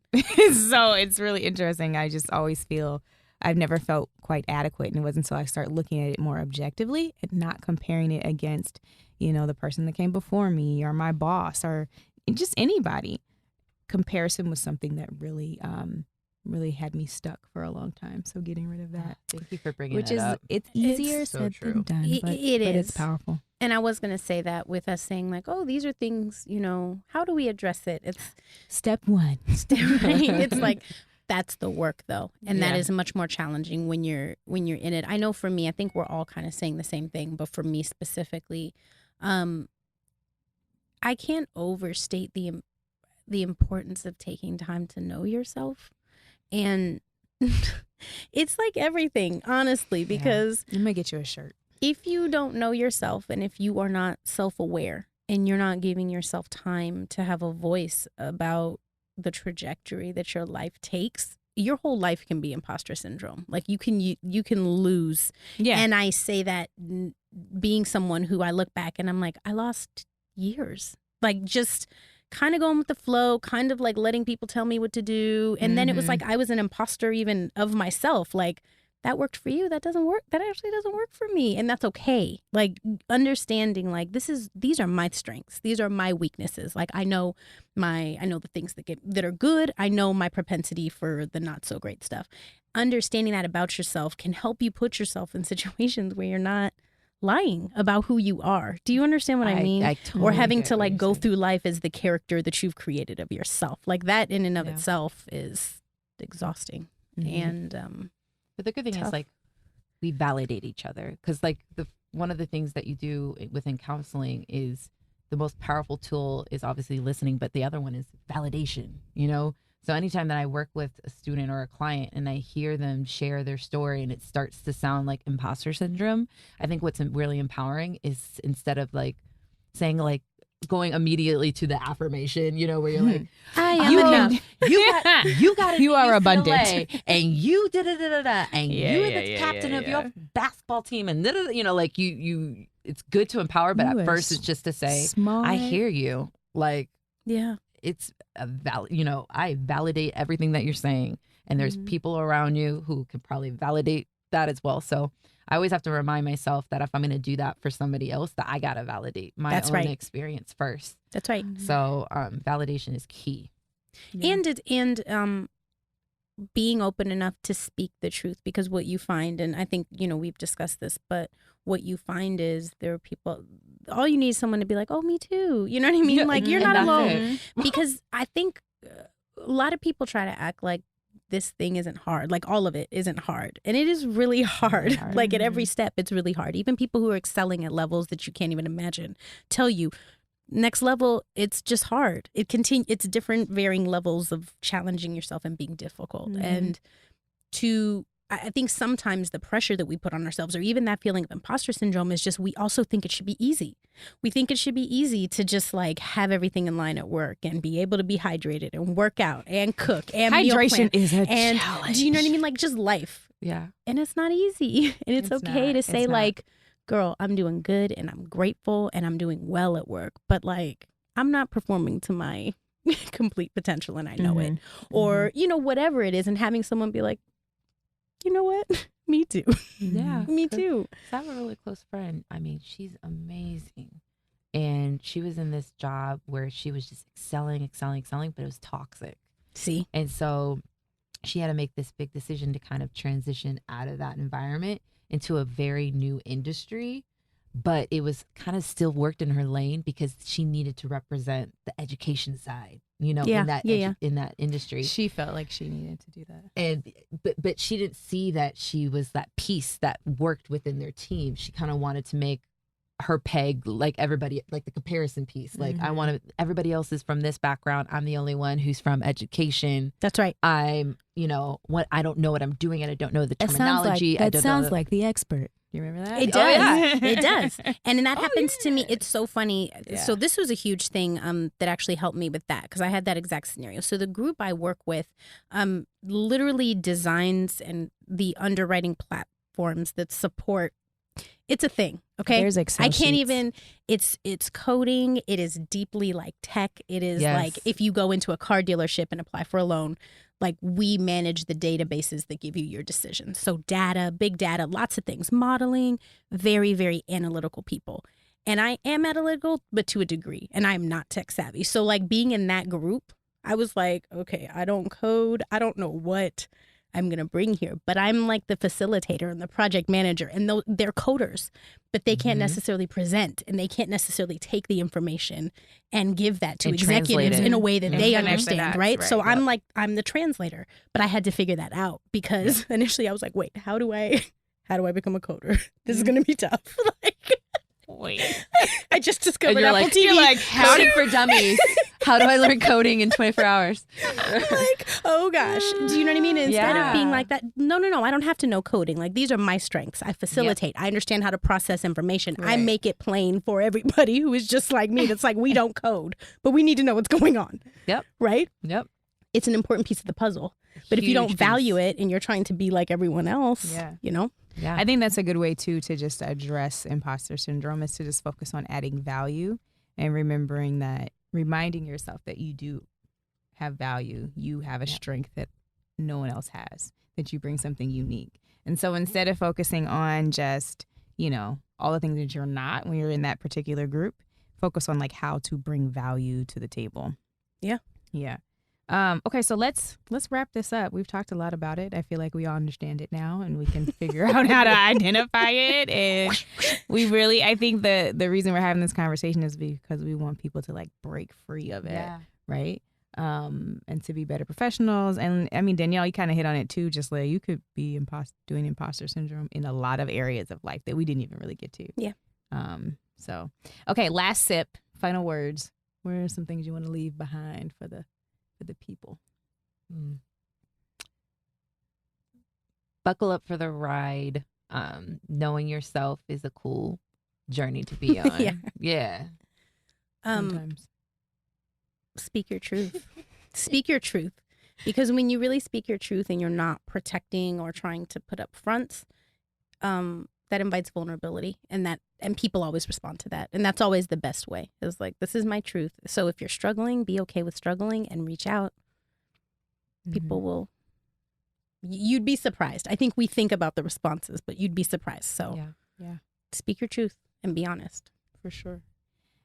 So it's really interesting. I just always feel I've never felt quite adequate. And it wasn't until I start looking at it more objectively and not comparing it against, the person that came before me or my boss or just anybody. Comparison was something that really, really had me stuck for a long time. So getting rid of that. Thank you for bringing Which that is, up. it's easier so said true. than done. It But is. it's powerful. And I was going to say that with us saying like, oh, these are things, how do we address it? It's Step one. right. It's like, that's the work though. And that Yeah. is much more challenging when you're in it. I know for me, I think we're all kind of saying the same thing, but for me specifically, I can't overstate the importance of taking time to know yourself. And it's like everything, honestly, because I'm going to get you a shirt. if you don't know yourself and if you are not self-aware and you're not giving yourself time to have a voice about the trajectory that your life takes, your whole life can be imposter syndrome. Like you can lose. Yeah. And I say that being someone who I look back and I'm like, I lost years. Like just kind of going with the flow, kind of like letting people tell me what to do. And then it was like I was an imposter even of myself. Like that worked for you. That doesn't work. That actually doesn't work for me. And that's okay. Like understanding like these are my strengths. These are my weaknesses. Like I know the things that are good. I know my propensity for the not so great stuff. Understanding that about yourself can help you put yourself in situations where you're not lying about who you are. Do you understand what I mean? I totally or having get to what like you're go saying. through life as the character that you've created of yourself. Like that in and of Yeah. itself is exhausting. And But the good thing Tough. is like we validate each other because like one of the things that you do within counseling is the most powerful tool is obviously listening, but the other one is validation, So anytime that I work with a student or a client and I hear them share their story and it starts to sound like imposter syndrome, I think what's really empowering is instead of like saying like going immediately to the affirmation, where you're like, I you am can, enough. you got it. You are abundant. and you did it, and Yeah, you are yeah, the yeah, captain yeah, of yeah. your basketball team, and like you. It's good to empower, but You at are first it's just to say, smart. I hear you. Like Yeah. it's a I validate everything that you're saying, and there's people around you who can probably validate that as well. So I always have to remind myself that if I'm going to do that for somebody else, that I got to validate my That's own right. experience first. That's right. So validation is key. Yeah. And being open enough to speak the truth, because what you find, and I think, we've discussed this, but what you find is there are people, all you need is someone to be like, oh, me too. You know what I mean? Yeah, like you're and not that's alone. it. Because I think a lot of people try to act like this thing isn't hard. Like all of it isn't hard. And it is really hard. hard. Like at every step, it's really hard. Even people who are excelling at levels that you can't even imagine tell you, next level, it's just hard. It's different varying levels of challenging yourself and being difficult. And I think sometimes the pressure that we put on ourselves, or even that feeling of imposter syndrome, is just we also think it should be easy. We think it should be easy to just like have everything in line at work and be able to be hydrated and work out and cook and meal Hydration plan. is a And challenge. do you know what I mean? Like just life. Yeah. And it's not easy. And it's okay not. to It's say not. like, girl, I'm doing good and I'm grateful and I'm doing well at work. But like, I'm not performing to my complete potential and I know it. Or, whatever it is. And having someone be like, you know what? Me too. Yeah. Me too. I have a really close friend. I mean, she's amazing. And she was in this job where she was just excelling, but it was toxic. See? And so she had to make this big decision to kind of transition out of that environment into a very new industry. But it was kind of still worked in her lane because she needed to represent the education side, in that industry. She felt like she needed to do that. And but she didn't see that she was that piece that worked within their team. She kind of wanted to make her peg like everybody, like the comparison piece. Like I want to, everybody else is from this background. I'm the only one who's from education. That's right. I'm, I don't know what I'm doing and I don't know the terminology. That sounds like the expert. You remember that? It does. It does. And that happens to me. It's so funny. Yeah. So this was a huge thing that actually helped me with that because I had that exact scenario. So the group I work with literally designs and the underwriting platforms that support. It's a thing. Okay. There's Excel I can't sheets. even, it's coding. It is deeply like tech. It is like if you go into a car dealership and apply for a loan, like we manage the databases that give you your decisions. So data, big data, lots of things, modeling, very, very analytical people. And I am analytical, but to a degree, and I'm not tech savvy. So like being in that group, I was like, okay, I don't code. I don't know what I'm going to bring here, but I'm like the facilitator and the project manager, and they're coders, but they can't necessarily present and they can't necessarily take the information and give that to executives in a way that they understand, right? So I'm the translator, but I had to figure that out because initially I was like, wait, how do I become a coder? This is going to be tough. Wait. I just discovered Apple TV. You're like, coding for dummies. How do I learn coding in 24 hours? Like, oh gosh. Do you know what I mean? Instead of being like that, no, I don't have to know coding. Like, these are my strengths. I facilitate. I understand how to process information. Right. I make it plain for everybody who is just like me. That's like, we don't code, but we need to know what's going on. Yep. Right? Yep. It's an important piece of the puzzle. But if you don't value it and you're trying to be like everyone else, Yeah. I think that's a good way, too, to just address imposter syndrome is to just focus on adding value and reminding yourself that you do have value. You have a strength that no one else has, that you bring something unique. And so instead of focusing on just, all the things that you're not when you're in that particular group, focus on like how to bring value to the table. Yeah. Yeah. Okay, so let's wrap this up. We've talked a lot about it. I feel like we all understand it now, and we can figure out how to identify it. And I think the reason we're having this conversation is because we want people to like break free of it, right? And to be better professionals. And I mean, Danielle, you kind of hit on it too. Just like you could be doing imposter syndrome in a lot of areas of life that we didn't even really get to. Yeah. So, okay, last sip. Final words. What are some things you want to leave behind for the people? Buckle up for the ride. Knowing yourself is a cool journey to be on. Yeah. Sometimes. Speak your truth. Speak your truth. Because when you really speak your truth and you're not protecting or trying to put up fronts, that invites vulnerability, and people always respond to that. And that's always the best way. It's like, this is my truth. So if you're struggling, be okay with struggling and reach out. People will, you'd be surprised. I think we think about the responses, but you'd be surprised. So yeah. Speak your truth and be honest. For sure.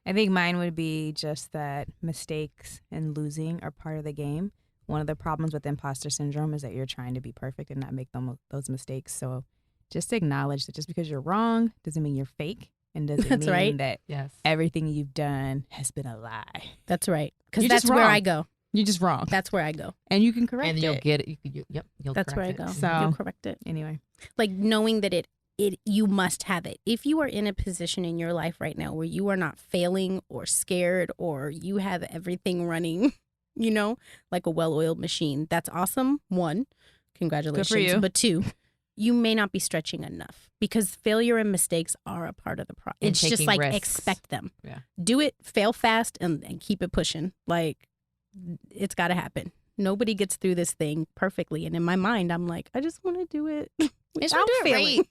I think mine would be just that mistakes and losing are part of the game. One of the problems with imposter syndrome is that you're trying to be perfect and not make those mistakes. So just acknowledge that just because you're wrong doesn't mean you're fake, and doesn't mean that everything you've done has been a lie. That's right. Because that's where I go. You're just wrong. That's where I go. And you can correct it. And you'll get it. You'll that's where I go. So, you'll correct it. Anyway. Like knowing that you must have it. If you are in a position in your life right now where you are not failing or scared or you have everything running, like a well-oiled machine, that's awesome. 1, congratulations. Good for you. But 2, you may not be stretching enough because failure and mistakes are a part of the process. It's just like risks. Expect them. Yeah. Do it, fail fast, and keep it pushing. Like, it's got to happen. Nobody gets through this thing perfectly. And in my mind, I'm like, I just want to do it without failing.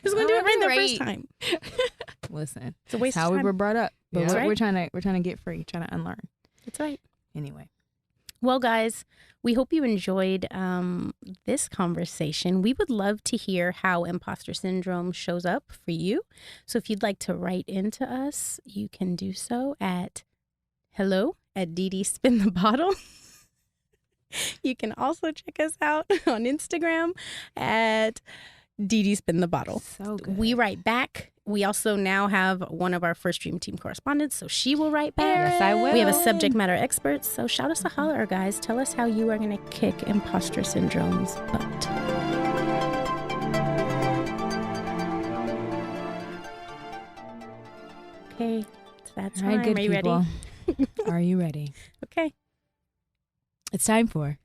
Just want to do it right the first time. Listen, it's a waste of how time. we were brought up. But Right. we're trying to get free, trying to unlearn. That's right. Anyway. Well, guys, we hope you enjoyed this conversation. We would love to hear how imposter syndrome shows up for you. So if you'd like to write into us, you can do so at hello@ddspinthebottle. You can also check us out on Instagram at Dee Spin the Bottle. So good. We write back. We also now have one of our first Dream Team correspondents, so she will write back. Yes, I will. We have a subject matter expert, so shout us a holler, guys. Tell us how you are going to kick Imposter Syndrome's butt. Okay, it's that time. All right, good Are you people. ready? Are you ready? Okay. It's time for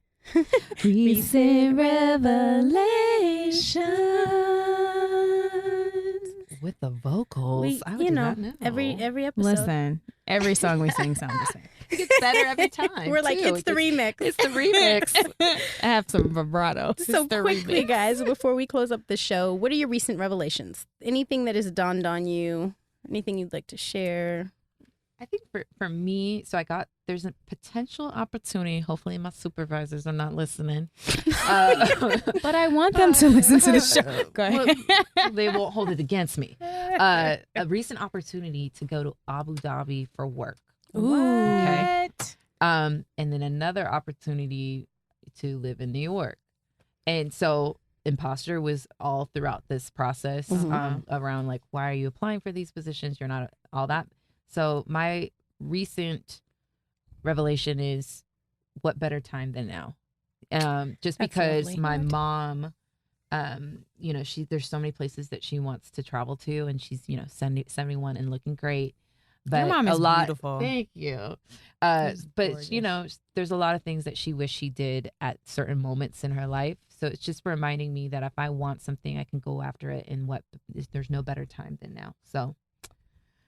Recent Revelations. With the vocals. We, I do not know. every episode. Listen, every song we sing sounds the same. It gets better every time. We're like, too. it's the remix. It's the remix. I have some vibrato. So It's the quickly, remix. guys, before we close up the show, what are your recent revelations? Anything that has dawned on you? Anything you'd like to share? I think for me, so there's a potential opportunity. Hopefully my supervisors are not listening. But I want them to listen to the show. Go ahead. Well, they won't hold it against me. A recent opportunity to go to Abu Dhabi for work. Okay. And then another opportunity to live in New York. And so imposter was all throughout this process around like, why are you applying for these positions? You're not all that. So my recent revelation is, what better time than now? Just because lovely. my mom, there's so many places that she wants to travel to, and she's 71 and looking great. But Your mom is beautiful. Thank you. She's But gorgeous. there's a lot of things that she wished she did at certain moments in her life. So it's just reminding me that if I want something, I can go after it. And there's no better time than now. So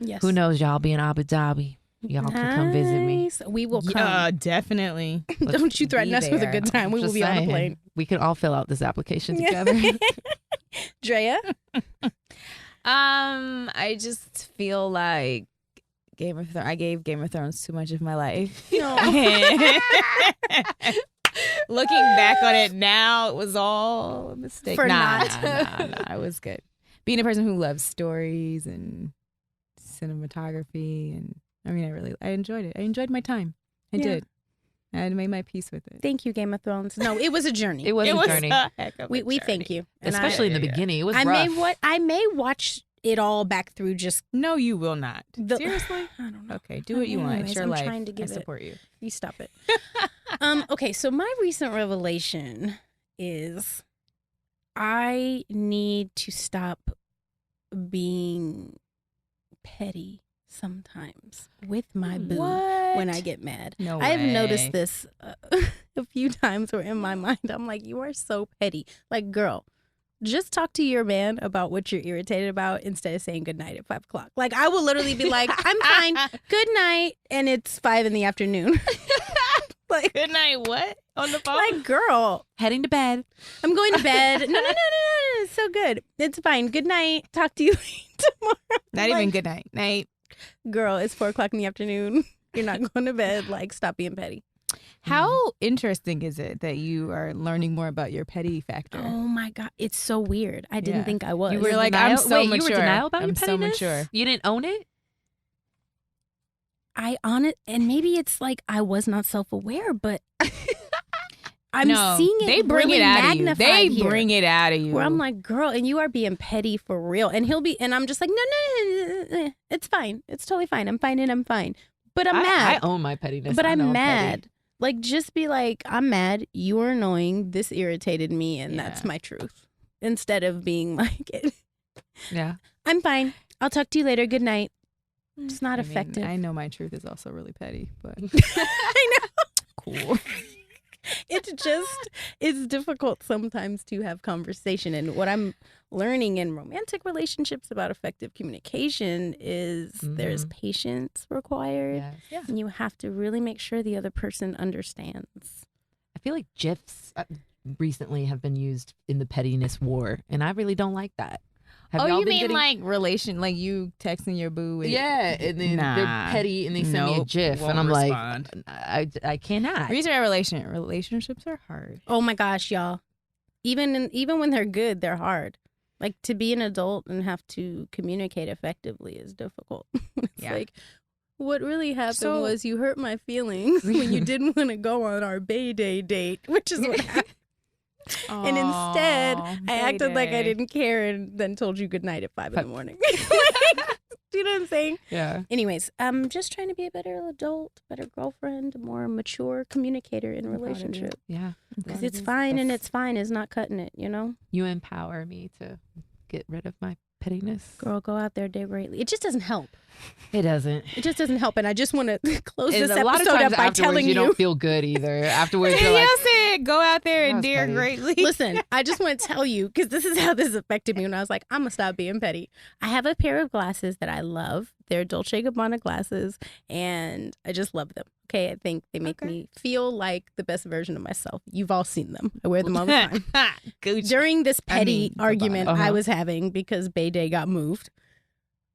Yes. who knows? Y'all be in Abu Dhabi. Y'all can come visit me. Nice. We will come. Yeah, definitely. Don't you threaten be us with a good there. time. We will Just be on a saying. plane. We can all fill out this application together. Drea? I just feel like I gave Game of Thrones too much of my life. Looking back on it now, it was all a mistake. For Nah, not. it was good. Being a person who loves stories and cinematography, and I enjoyed it. I enjoyed my time. I did. I made my peace with it. Thank you, Game of Thrones. No, it was a journey. It was a journey. a heck of a We journey. thank you. And Especially in the beginning. It was rough. I may watch it all back through just No, you will not. Seriously? I don't know. Okay, do what you want. It's Anyways, your I'm life. trying to give I it- support you. You stop it. Okay, so my recent revelation is I need to stop being petty sometimes with my boo when I get mad. No I have way. noticed this a few times where in my mind I'm like, you are so petty. Like, girl, just talk to your man about what you're irritated about instead of saying goodnight at 5 o'clock. Like, I will literally be like, I'm fine, good night, and it's 5 p.m. Like, Good night. What on the phone? like, girl, Heading to bed. I'm going to bed. No, it's so good. It's fine. Good night. Talk to you tomorrow. Not Like, even good night. Night. girl, it's 4 p.m. You're not going to bed. Like, stop being petty. How interesting is it that you are learning more about your petty factor? Oh my God. It's so weird. I didn't Yeah. think I was. You were like, I'm so Wait, mature. you were denial about your I'm so pettiness? mature. You didn't own it? and maybe it's like I was not self-aware, but I'm No, seeing it they bring really it out of you. magnified They here, bring it out of you. where I'm like, girl, and you are being petty for real. And I'm just like, no, it's fine. It's totally fine. I'm fine and I'm fine. But I'm mad. I own my pettiness. But I know I'm petty. mad. Like, just be like, I'm mad. You are annoying. This irritated me, and that's Yeah. my truth. Instead of being like, Yeah. I'm fine. I'll talk to you later. Good night. It's not I mean, effective. I know my truth is also really petty, but I know. cool. It's difficult sometimes to have conversation. And what I'm learning in romantic relationships about effective communication is there's patience required. Yes. And you have to really make sure the other person understands. I feel like GIFs recently have been used in the pettiness war, and I really don't like that. Have y'all You been mean getting- like relation, like you texting your boo? And, Yeah, and then they're Nah. petty, and they send me a Nope, GIF, won't and I'm respond. like, I cannot. Reason relationships are hard. Oh my gosh, y'all. Even when they're good, they're hard. Like, to be an adult and have to communicate effectively is difficult. It's Yeah. like, What really happened So- was you hurt my feelings when you didn't want to go on our Bay Day date, which is what happened. And instead, I acted like I didn't care and then told you goodnight at 5 in the morning. Do you know what I'm saying? Yeah. Anyways, I'm just trying to be a better adult, better girlfriend, a more mature communicator in a relationship. Yeah. Because it's fine and it's fine is not cutting it, you know? You empower me to get rid of my pettiness. Girl, go out there, day greatly. It just doesn't help. It doesn't. It just doesn't help. And I just want to close And this a lot of episode times up by afterwards, telling you don't feel good either. Afterwards, you're like, Go out there That and was dare petty. greatly. Listen, I just want to tell you, because this is how this affected me when I was like, I'm going to stop being petty. I have a pair of glasses that I love. They're Dolce & Gabbana glasses, and I just love them. Okay, I think they make me feel like the best version of myself. You've all seen them. I wear them all the time. Gucci. During this petty Gabbana. argument I Uh-huh. was having because Bay Day got moved,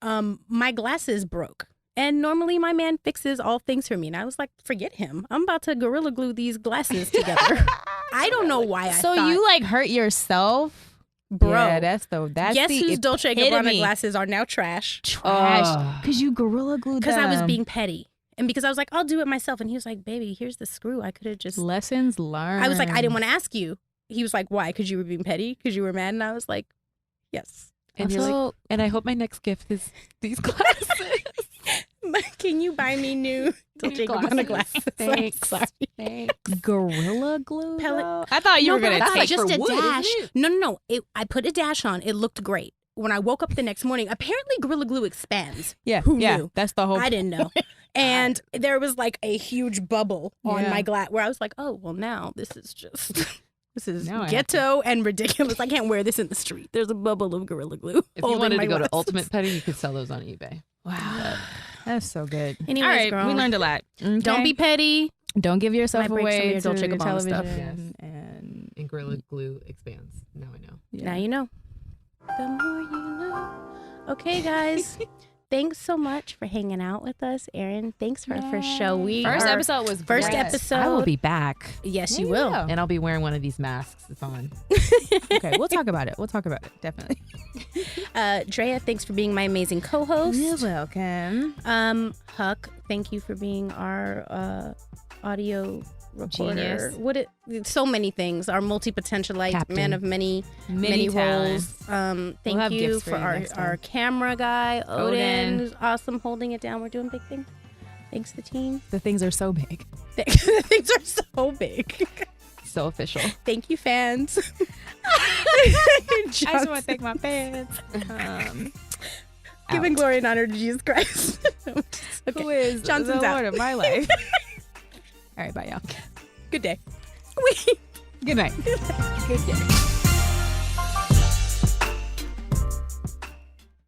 my glasses broke. And normally my man fixes all things for me. And I was like, forget him. I'm about to Gorilla Glue these glasses together. I don't know why I So thought, you like hurt yourself, bro. Yeah, that's Guess the whose Dolce & Gabbana epitome. glasses are now trash? Trash because you gorilla glued Because them. I was being petty. And because I was like, I'll do it myself. And he was like, baby, here's the screw. I could have just... Lessons learned. I was like, I didn't want to ask you. He was like, why? Because you were being petty? Because you were mad? And I was like, yes. and you're like, Also, and I hope my next gift is these glasses. Can you buy me new Dolce & Gabbana glasses? Thanks. I'm sorry. Thanks. gorilla glue. Pellet- though? I thought you were but gonna that's take just for a wood, dash. isn't it? No. I put a dash on. It looked great. When I woke up the next morning, apparently Gorilla Glue expands. Yeah, Who yeah. knew? That's the whole. I didn't know. And there was like a huge bubble on Yeah. my glass where I was like, oh, well, now this is just, this is Now I have ghetto and ridiculous. I can't wear this in the street. There's a bubble of Gorilla Glue. If you holding wanted my to go to glasses. Ultimate Petty, you could sell those on eBay. Wow, that's so good. Anyways, All right, girl, we learned a lot. Don't Okay? be petty. Don't give yourself Might break some of away your to Dolce your Gabbana stuff. television and And Gorilla Glue expands. Now I know. yeah. Now you know. The more you know. Okay, guys. Thanks so much for hanging out with us, Erin. Thanks for our first show. First are- episode was First great. episode. I will be back. Yes, you Yeah. will. And I'll be wearing one of these masks. It's on. Okay, we'll talk about it. Definitely. Drea, thanks for being my amazing co-host. You're welcome. Huck, thank you for being our audio reporter. Genius. So many things. Our multi-potentialite, Captain. man of many Many roles. talents. Thank have you gifts for for you our, next time. our camera guy, Odin, Odin. who's awesome holding it down. We're doing big things. Thanks, the team. The things are so big. Things are so big. So official. Thank you, fans. I just want to thank my fans. Giving glory and honor to Jesus Christ. Okay. Who is Johnson's the out. Lord of my life? All right, bye, y'all. Good day. Good night. Good day.